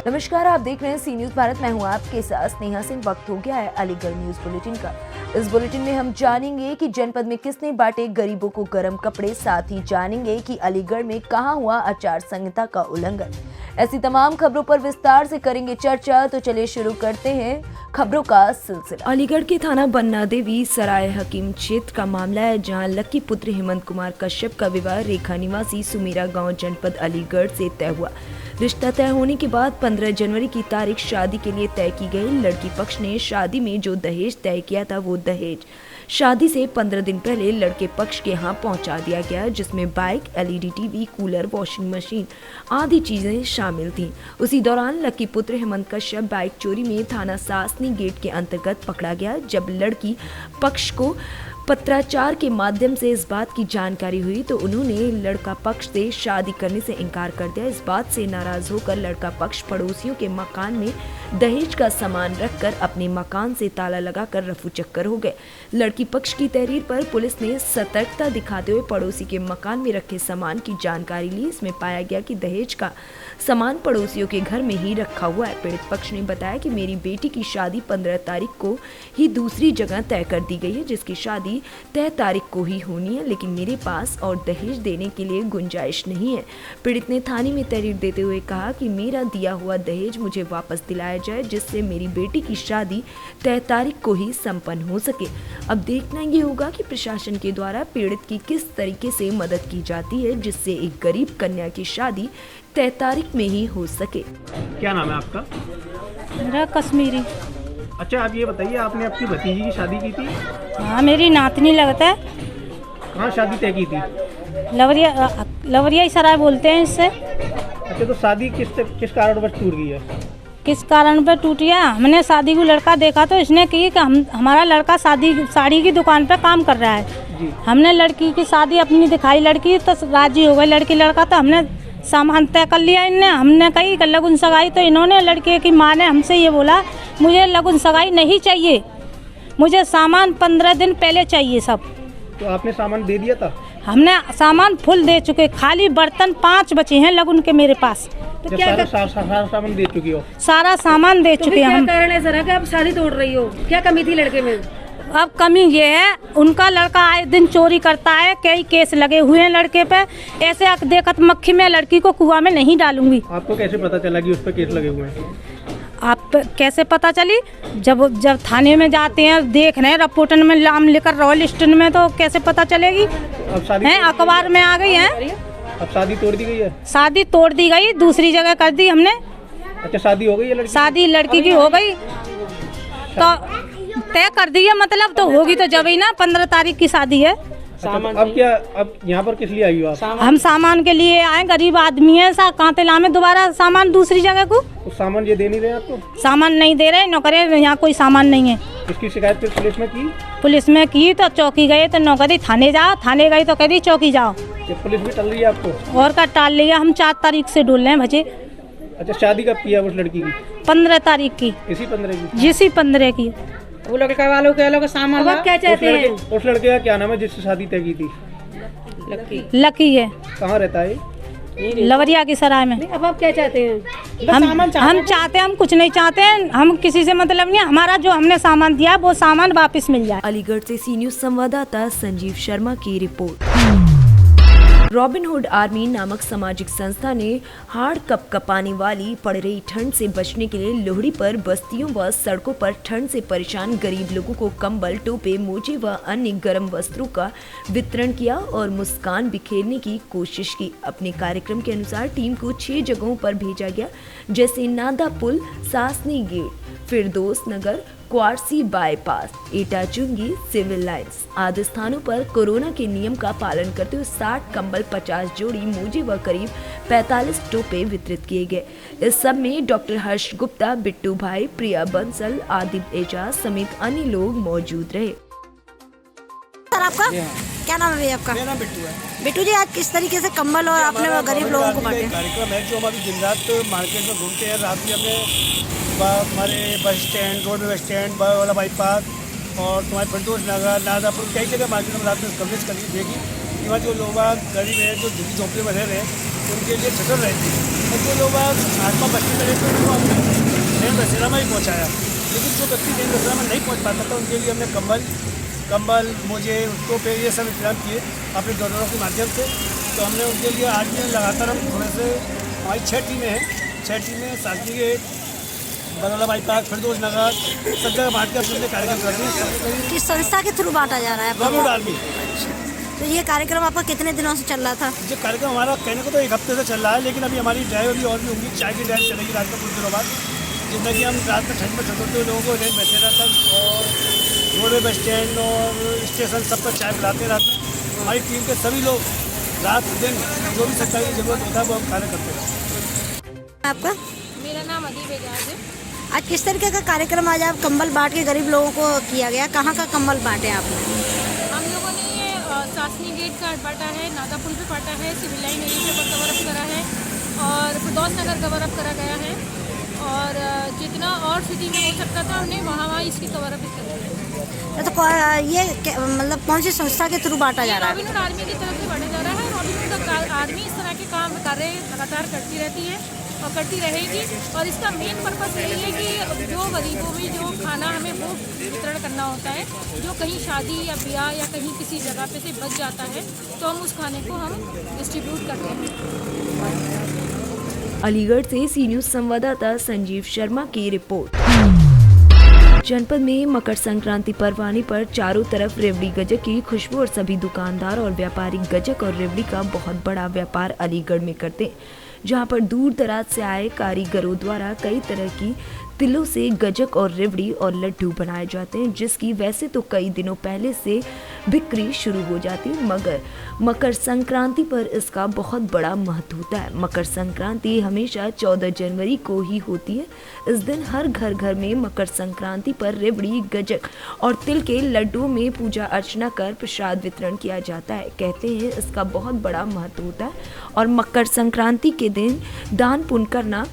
नमस्कार, आप देख रहे हैं सी न्यूज भारत। मैं हूं आपके साथ स्नेहा सिंह। वक्त हो गया है अलीगढ़ न्यूज बुलेटिन का। इस बुलेटिन में हम जानेंगे कि जनपद में किसने बांटे गरीबों को गर्म कपड़े, साथ ही जानेंगे कि अलीगढ़ में कहां हुआ आचार संहिता का उल्लंघन। ऐसी तमाम खबरों पर विस्तार से करेंगे चर्चा। तो चलिए शुरू करते हैं खबरों का सिलसिला। अलीगढ़ के थाना बन्ना देवी सराय हकीम क्षेत्र का मामला है, जहां लकी पुत्र हेमंत कुमार कश्यप का विवाह रेखा निवासी सुमेरा गांव जनपद अलीगढ़ से तय हुआ। रिश्ता तय होने के बाद 15 जनवरी की तारीख शादी के लिए तय की गई। लड़की पक्ष ने शादी में जो दहेज तय किया था वो दहेज शादी से 15 दिन पहले लड़के पक्ष के यहाँ पहुंचा दिया गया, जिसमें bike, LED TV, cooler, washing machine आदि चीजें शामिल थीं। उसी दौरान लकी पुत्र हेमंत कश्यप बाइक चोरी में थाना सासनी गेट के अंतर्गत पकड़ा गया। जब लड़की पक्ष को पत्राचार के माध्यम से इस बात की जानकारी हुई तो उन्होंने लड़का पक्ष से शादी करने से इनकार कर दिया। इस बात से नाराज होकर लड़का पक्ष पड़ोसियों के मकान में दहेज का सामान रखकर अपने मकान से ताला लगाकर रफू चक्कर हो गए। लड़की पक्ष की तहरीर पर पुलिस ने सतर्कता दिखाते हुए पड़ोसी के मकान में रखे सामान की जानकारी ली। इसमें पाया गया कि दहेज का सामान पड़ोसियों के घर में ही रखा हुआ है। पीड़ित पक्ष ने बताया कि मेरी बेटी की शादी 15 तारीख को ही दूसरी जगह तय कर दी गई है, जिसकी शादी तय तारीख को ही होनी है, लेकिन मेरे पास और दहेज देने के लिए गुंजाइश नहीं है। पीड़ित ने थाने में तहरीर देते हुए कहा कि मेरा दिया हुआ दहेज मुझे वापस दिलाया जाए, जिससे मेरी बेटी की शादी तय तारीख को ही संपन्न हो सके। अब देखना ये होगा कि प्रशासन के द्वारा पीड़ित की किस तरीके से मदद की जाती है, जिससे एक गरीब कन्या की शादी तय तारीख में ही हो सके। क्या नाम है आपका? मेरा कश्मीरी। अच्छा, आप ये बताइए, आपने अपनी भतीजी की शादी की थी? हाँ, मेरी नातनी लगता है। कहाँ शादी तय की थी? लवरिया सराय बोलते हैं इससे। अच्छा, तो शादी किस कारणवश टूट गई है? किस कारण पर टूटी है? हमने शादी को लड़का देखा तो इसने की कि हमारा लड़का साड़ी की दुकान पर काम कर रहा है जी। हमने लड़की की शादी अपनी दिखाई, लड़की तो राजी हो गई। लड़की लड़का तो हमने सामान तय कर लिया। इनने हमने कही लगुन सगाई, तो इन्होंने लड़के की माँ ने हमसे ये बोला मुझे लगुन सगाई नहीं चाहिए, मुझे सामान 15 दिन पहले चाहिए सब। तो आपने सामान दे दिया था? हमने सामान फुल दे चुके, खाली बर्तन 5 बचे हैं लगुन के मेरे पास। तो क्या सारा सामान दे चुकी हो? सारा सामान दे चुके हैं हम। क्या कारण है सर कि आप शादी तोड़ रही हो? क्या कमी थी लड़के में? अब कमी ये है, उनका लड़का आए दिन चोरी करता है, कई केस लगे हुए हैं लड़के पे। ऐसे देखत मक्खी में लड़की को कुआं में नहीं डालूंगी। आपको कैसे पता चला कि उस पर केस लगे हुए हैं? आप कैसे पता चली? जब थाने में जाते हैं, देख रहे हैं रिपोर्टन में नाम लेकर रोल लिस्ट में, तो कैसे पता चलेगी? अब शादी है अखबार में आ गई है। अब शादी तोड़ दी गई है? शादी तोड़ दी गई, दूसरी जगह कर दी हमने। अच्छा, शादी हो गई है? शादी लड़की की हो गई तो तय कर दी है, मतलब तो होगी तो जब ही ना। 15 तारीख की शादी है। अच्छा, तो अब यहाँ पर किस लिए आई हो आप? हम सामान के लिए आए, गरीब आदमी है, कहाँ लामे दोबारा सामान दूसरी जगह को। तो सामान ये दे नहीं रहे आपको? सामान नहीं दे रहे, नौकरे यहाँ कोई सामान नहीं है। इसकी शिकायत फिर पुलिस में की? पुलिस में की तो चौकी गए तो नौकरी थाने जाओ, थाने गई तो कह दी चौकी जाओ। ये पुलिस भी टल रही है आपको? और का टाल लिया, हम 4 तारीख से डोल रहे हैं भजे। अच्छा, शादी कब की है उस लड़की की? 15 तारीख की। इसी 15 की? जिसी 15 की। वो लड़का वालों के लोग सामान आप क्या चाहते हैं? उस लड़के का क्या नाम है जिससे शादी तय की थी? लकी है। कहाँ रहता है? लवरिया की सराय में। अब आप क्या चाहते हैं? हम चाहते हैं, हम कुछ नहीं चाहते हैं, हम किसी से मतलब नहीं। हमारा जो हमने सामान दिया वो सामान वापस मिल जाए। अलीगढ़ से सी न्यूज संवाददाता संजीव शर्मा की रिपोर्ट। रॉबिनहुड आर्मी नामक सामाजिक संस्था ने हाड़ कपकपाने वाली पड़ रही ठंड से बचने के लिए लोहड़ी पर बस्तियों व सड़कों पर ठंड से परेशान गरीब लोगों को कंबल, टोपे, मोजे व अन्य गर्म वस्त्रों का वितरण किया और मुस्कान बिखेरने की कोशिश की। अपने कार्यक्रम के अनुसार टीम को 6 जगहों पर भेजा गया, जैसे नादा पुल, सासनी गेट, फिरदौस नगर, क्वारसी बाईपास, एटाचुंगी, सिविल लाइन्स आदि स्थानों पर कोरोना के नियम का पालन करते हुए 60 कंबल, 50 जोड़ी मोजे व करीब 45 टोपे वितरित किए गए। इस सब में डॉक्टर हर्ष गुप्ता, बिट्टू भाई, प्रिया बंसल, आदिब एजाज समेत अन्य लोग मौजूद रहे। सर, आपका क्या नाम है भैया आपका? मेरा नाम बिट्टू है। बिट्टू जी, आज किस तरीके से कंबल और आपने गरीब लोगों को बांटे? कार्यक्रम है जो हम अभी दिन रात मार्केट में घूमते हैं। रात में हमने हमारे bus stand, road bus stand, वाला बाईपास और तुम्हारे फिरदौस नगर, नादापुर, कई जगह मार्केट में रात में कवरेज करके देखी कि वहाँ जो लोग गरीब है, जो झुग्गी झोंपड़े में रह रहे हैं, उनके लिए शटर रहती है, और जो लोग आत्मा बस्ती करे थे उनको हमने जैन बसेरा में ही पहुँचाया। लेकिन जो व्यक्ति जैन बसेरा में नहीं पहुँच पाता था उनके लिए हमने कंबल मुझे उसको पे ये सब इंतजाम किए अपने डोनरों के माध्यम से। तो हमने उनके लिए आज दिन लगातार हम थोड़े से हमारी 6 टीमें हैं, 6 टीमें सालकी गेट, बरौला बाईपास, फिरदौस नगर, सब जगह बांट के अपने कार्यक्रम करते हैं। किस संस्था के थ्रू बांटा जा रहा है? Government army. तो ये कार्यक्रम आपका कितने दिनों से चल रहा था? ये कार्यक्रम हमारा कहने को तो 1 हफ्ते से चल रहा है, लेकिन अभी हमारी ड्राइव अभी और भी होंगी। चाय की ड्राइव चलेगी रात में कुछ दिनों बाद, जिसमें कि हम रात में ठंड में छोटे लोगों को रेंज बसेरा तक और रोडवे बस स्टैंड और स्टेशन सब पर चाय पिलाते रात में। हमारी टीम के सभी लोग रात दिन जो भी सरकारी की जरूरत होता है वो हम कार्य करते हैं। आपका? मेरा नाम अदीब एजाज है। आज किस तरीके का कार्यक्रम आज आप कंबल बांट के गरीब लोगों को किया गया? कहाँ का कंबल बांटे आपने? हम लोगों ने ये सासनी गेट का बांटा है, नागापुल पे बांटा है, सिविल लाइन एरिया पर कवर अप करा है और फिरदौस नगर कवर अप करा गया है, और जितना और सिटी में हो सकता था हमने वहाँ इसकी कवर अप करा है। तो ये मतलब कौन सी संस्था के थ्रू बांटा जा रहा है? रॉबिनहुड आर्मी की तरफ से बांटा जा रहा है। रॉबिनहुड आर्मी इस तरह के कार्य लगातार करती रहती है और करती रहेगी, और इसका मेन पर्पस यही है कि जो गरीबों में जो खाना हमें वो वितरण करना होता है, जो कहीं शादी या ब्याह या कहीं किसी जगह पे से बच जाता है तो हम उस खाने को हम डिस्ट्रीब्यूट करते हैं। अलीगढ़ से सी न्यूज संवाददाता संजीव शर्मा की रिपोर्ट। जनपद में मकर संक्रांति पर्व आने पर चारों तरफ रेवड़ी गजक की खुशबू और सभी दुकानदार और व्यापारी गजक और रेवड़ी का बहुत बड़ा व्यापार अलीगढ़ में करते हैं, जहां पर दूर दराज से आए कारीगरों द्वारा कई तरह की तिलों से गजक और रेवड़ी और लड्डू बनाए जाते हैं, जिसकी वैसे तो कई दिनों पहले से बिक्री शुरू हो जाती है, मगर मकर संक्रांति पर इसका बहुत बड़ा महत्व होता है। मकर संक्रांति हमेशा 14 जनवरी को ही होती है। इस दिन हर घर में मकर संक्रांति पर रेवड़ी, गजक और तिल के लड्डुओं में पूजा अर्चना कर प्रसाद वितरण किया जाता है। कहते हैं इसका बहुत बड़ा महत्व होता है और मकर संक्रांति के दिन दान पुण्य करना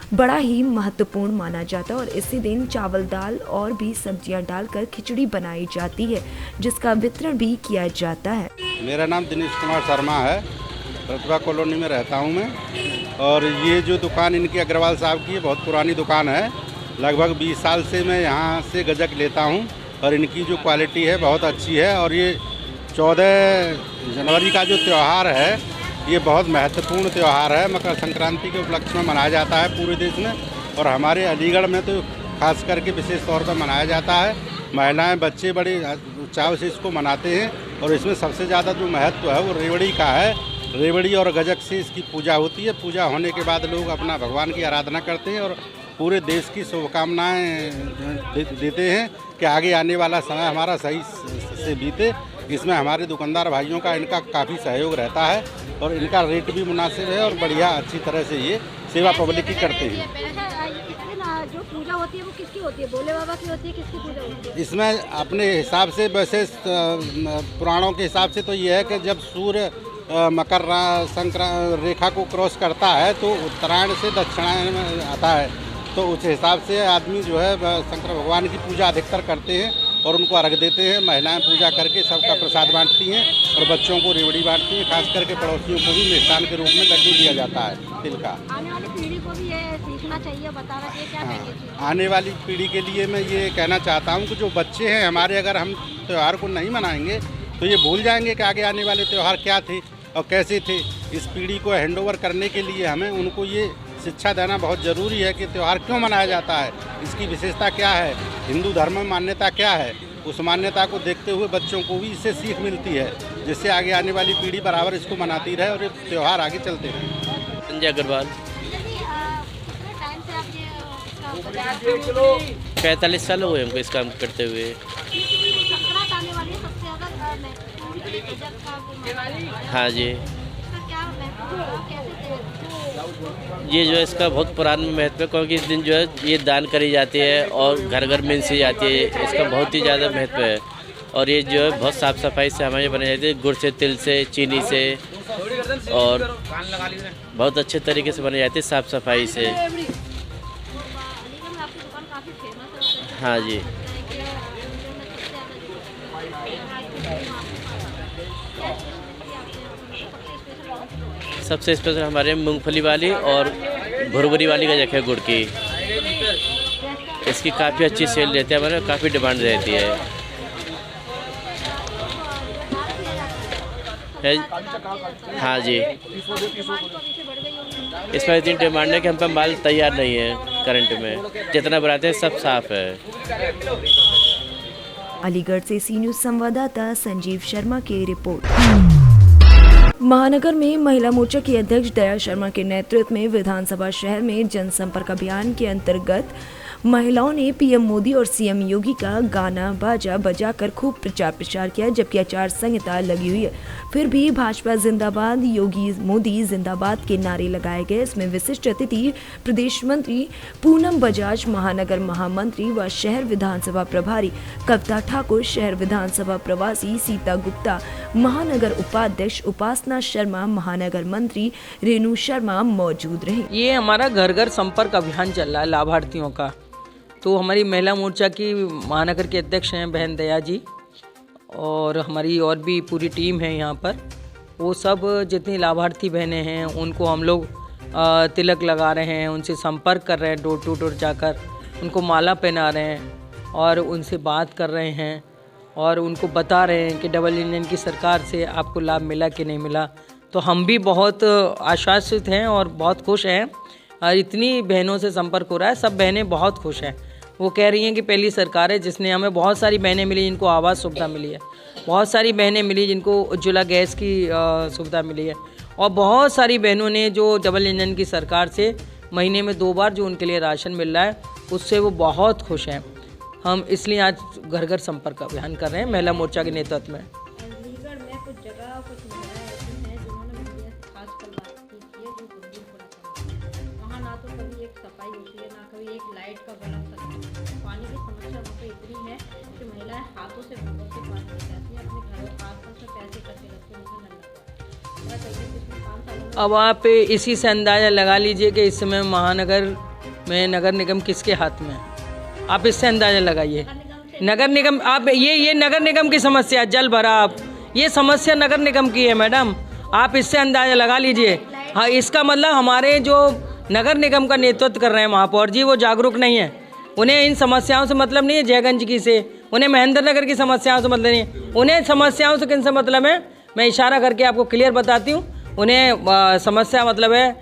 बड़ा ही महत्वपूर्ण माना जाता है, और इसी दिन चावल, दाल और भी सब्जियां डालकर खिचड़ी बनाई जाती है, जिसका वितरण भी किया जाता है। मेरा नाम दिनेश कुमार शर्मा है, प्रतिभा कॉलोनी में रहता हूं मैं, और ये जो दुकान इनकी अग्रवाल साहब की है बहुत पुरानी दुकान है। लगभग 20 साल से मैं यहाँ से गजक लेता हूं और इनकी जो क्वालिटी है बहुत अच्छी है। और ये 14 जनवरी का जो त्यौहार है ये बहुत महत्वपूर्ण त्यौहार है, मकर संक्रांति के उपलक्ष्य में मनाया जाता है पूरे देश में, और हमारे अलीगढ़ में तो खास करके विशेष तौर पर मनाया जाता है। महिलाएं, बच्चे बड़े चाव से इसको मनाते हैं, और इसमें सबसे ज़्यादा जो महत्व है वो रेवड़ी का है। रेवड़ी और गजक से इसकी पूजा होती है। पूजा होने के बाद लोग अपना भगवान की आराधना करते हैं और पूरे देश की शुभकामनाएँ देते हैं कि आगे आने वाला समय हमारा सही से बीते। इसमें हमारे दुकानदार भाइयों का इनका काफ़ी सहयोग रहता है, और इनका रेट भी मुनासिब है, और बढ़िया अच्छी तरह से ये सेवा पब्लिक की करते हैं। जो पूजा होती है वो किसकी होती है? भोले बाबा की होती है? किसकी पूजा होती है? इसमें अपने हिसाब से, वैसे पुराणों के हिसाब से तो ये है कि जब सूर्य मकर रेखा को क्रॉस करता है तो उत्तरायण से दक्षिणायन में आता है, तो उस हिसाब से आदमी जो है शंकर भगवान की पूजा अधिकतर करते हैं और उनको अर्घ देते हैं। महिलाएं पूजा करके सबका प्रसाद बांटती हैं और बच्चों को रेवड़ी बांटती हैं। खास करके पड़ोसियों को भी मिष्ठान के रूप में लड्डू दिया जाता है तिल का। आने वाली पीढ़ी को भी ये सीखना चाहिए, बताना चाहिए, क्या कहेंगे? आने वाली पीढ़ी के लिए मैं ये कहना चाहता हूँ कि जो बच्चे हैं हमारे, अगर हम त्यौहार को नहीं मनाएंगे तो ये भूल जाएंगे कि आगे आने वाले त्यौहार क्या थे और कैसे थे। इस पीढ़ी को हैंडओवर करने के लिए हमें उनको ये शिक्षा देना बहुत ज़रूरी है कि त्यौहार क्यों मनाया जाता है, इसकी विशेषता क्या है, हिंदू धर्म में मान्यता क्या है। उस मान्यता को देखते हुए बच्चों को भी इससे सीख मिलती है, जिससे आगे आने वाली पीढ़ी बराबर इसको मनाती रहे और ये त्यौहार आगे चलते रहे। संजय अग्रवाल। 45 साल हुए हमको इस काम करते हुए। हाँ जी, ये जो है इसका बहुत पुराना महत्व है, क्योंकि इस दिन जो है ये दान करी जाती है और घर घर में सी जाती है। इसका बहुत ही ज़्यादा महत्व है, और ये जो है बहुत साफ़ सफाई से हमारे बनाई जाती है, गुड़ से, तिल से, चीनी से, और बहुत अच्छे तरीके से बनाई जाती है, साफ़ सफाई से। हाँ जी, सबसे स्पेशल हमारे मूंगफली वाली और भुरभुरी वाली गजक है गुड़ की। इसकी काफ़ी अच्छी सेल रहती है, हमारे काफ़ी डिमांड रहती है। हाँ जी, इसमें इतनी डिमांड है कि हम पे माल तैयार नहीं है करंट में, जितना बनाते हैं सब साफ है। अलीगढ़ से सी न्यूज़ संवाददाता संजीव शर्मा की रिपोर्ट। महानगर में महिला मोर्चा की अध्यक्ष दया शर्मा के नेतृत्व में विधानसभा शहर में जनसंपर्क अभियान के अंतर्गत महिलाओं ने पीएम मोदी और सीएम योगी का गाना बाजा बजाकर खूब प्रचार प्रसार किया, जबकि आचार संहिता लगी हुई है फिर भी भाजपा जिंदाबाद, योगी मोदी जिंदाबाद के नारे लगाए गए। इसमें विशिष्ट अतिथि प्रदेश मंत्री पूनम बजाज, महानगर महामंत्री व शहर विधानसभा प्रभारी कविता ठाकुर, शहर विधानसभा प्रवासी सीता गुप्ता, महानगर उपाध्यक्ष उपासना शर्मा, महानगर मंत्री रेणु शर्मा मौजूद रहे। ये हमारा घर घर संपर्क अभियान चल रहा है लाभार्थियों का। तो हमारी महिला मोर्चा की महानगर के अध्यक्ष हैं बहन दया जी, और हमारी और भी पूरी टीम है यहाँ पर। वो सब जितनी लाभार्थी बहनें हैं उनको हम लोग तिलक लगा रहे हैं, उनसे संपर्क कर रहे हैं, डोर टू डोर जाकर उनको माला पहना रहे हैं और उनसे बात कर रहे हैं और उनको बता रहे हैं कि डबल इंजन की सरकार से आपको लाभ मिला कि नहीं मिला। तो हम भी बहुत आश्वासित हैं और बहुत खुश हैं, और इतनी बहनों से संपर्क हो रहा है, सब बहनें बहुत खुश हैं। वो कह रही हैं कि पहली सरकार है जिसने हमें, बहुत सारी बहनें मिली जिनको आवास सुविधा मिली है, बहुत सारी बहनें मिली जिनको उज्ज्वला गैस की सुविधा मिली है, और बहुत सारी बहनों ने जो डबल इंजन की सरकार से महीने में 2 बार जो उनके लिए राशन मिल रहा है उससे वो बहुत खुश हैं। हम इसलिए आज घर घर संपर्क अभियान कर रहे हैं महिला मोर्चा के नेतृत्व में। अलीगढ़ में कुछ जगह कुछ महिलाएं ऐसी हैं जिन्होंने मुझे खासकर बात की है जो गुरदुर पड़ा, वहाँ ना तो कभी एक सफाई होती है, ना कभी एक लाइट का बल्ब लगता है। पानी की समस्या वहाँ पे इतनी है कि महिलाएं हाथों से भगों से पानी ले जाती हैं, अपने घरों आसपास से पैसे करके रखते हैं, मुझे नहीं लगता। मैं कहीं पिछले 5 सालों में अब आप इसी से अंदाज़ा लगा लीजिए कि इस समय महानगर में नगर निगम किसके हाथ में है। आप इससे अंदाज़ा लगाइए। नगर निगम, आप ये नगर निगम की समस्या, जल भराव, ये समस्या नगर निगम की है मैडम, आप इससे अंदाज़ा लगा लीजिए। हाँ, इसका मतलब हमारे जो नगर निगम का नेतृत्व कर रहे हैं महापौर जी, वो जागरूक नहीं है। उन्हें इन समस्याओं से मतलब नहीं है जयगंज की से, उन्हें महेंद्र नगर की समस्याओं से मतलब नहीं है। उन्हें समस्याओं से किन से मतलब है, मैं इशारा करके आपको क्लियर बताती हूँ। उन्हें समस्या मतलब है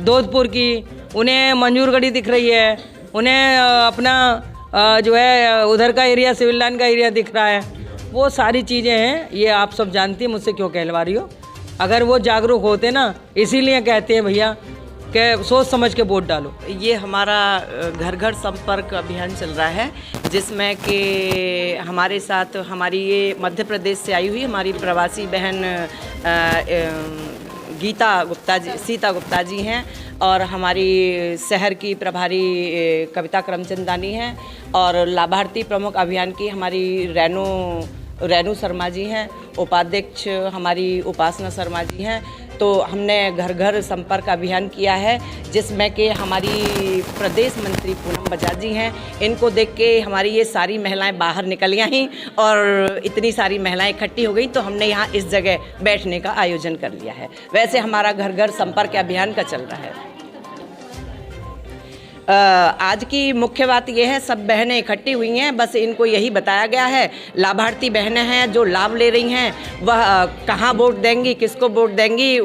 दोधपुर की, उन्हें मंजूरगढ़ी दिख रही है, उन्हें अपना जो है उधर का एरिया, सिविल लाइन का एरिया दिख रहा है। वो सारी चीज़ें हैं, ये आप सब जानती हैं, मुझसे क्यों कहलवा रही हो। अगर वो जागरूक होते ना, इसीलिए कहते हैं भैया कि सोच समझ के वोट डालो। ये हमारा घर घर संपर्क अभियान चल रहा है, जिसमें कि हमारे साथ हमारी ये मध्य प्रदेश से आई हुई हमारी प्रवासी बहन गीता गुप्ता जी, सीता गुप्ता जी हैं, और हमारी शहर की प्रभारी कविता करमचंदानी हैं, और लाभार्थी प्रमुख अभियान की हमारी रेणु शर्मा जी हैं, उपाध्यक्ष हमारी उपासना शर्मा जी हैं। तो हमने घर घर संपर्क अभियान किया है, जिसमें कि हमारी प्रदेश मंत्री पूनम बजाज जी हैं। इनको देख के हमारी ये सारी महिलाएं बाहर निकल आई और इतनी सारी महिलाएं इकट्ठी हो गई, तो हमने यहाँ इस जगह बैठने का आयोजन कर लिया है। वैसे हमारा घर घर संपर्क अभियान का चल रहा है। आज की मुख्य बात यह है, सब बहनें इकट्ठी हुई हैं, बस इनको यही बताया गया है, लाभार्थी बहनें हैं जो लाभ ले रही हैं वह कहाँ वोट देंगी, किसको वोट देंगी।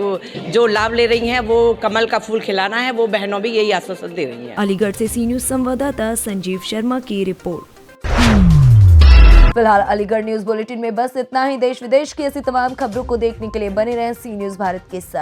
जो लाभ ले रही हैं वो कमल का फूल खिलाना है, वो बहनों भी यही आश्वासन दे रही हैं। अलीगढ़ से सी न्यूज़ संवाददाता संजीव शर्मा की रिपोर्ट। फिलहाल अलीगढ़ न्यूज बुलेटिन में बस इतना ही। देश विदेश की ऐसी तमाम खबरों को देखने के लिए बने रहें सी न्यूज़ भारत के साथ।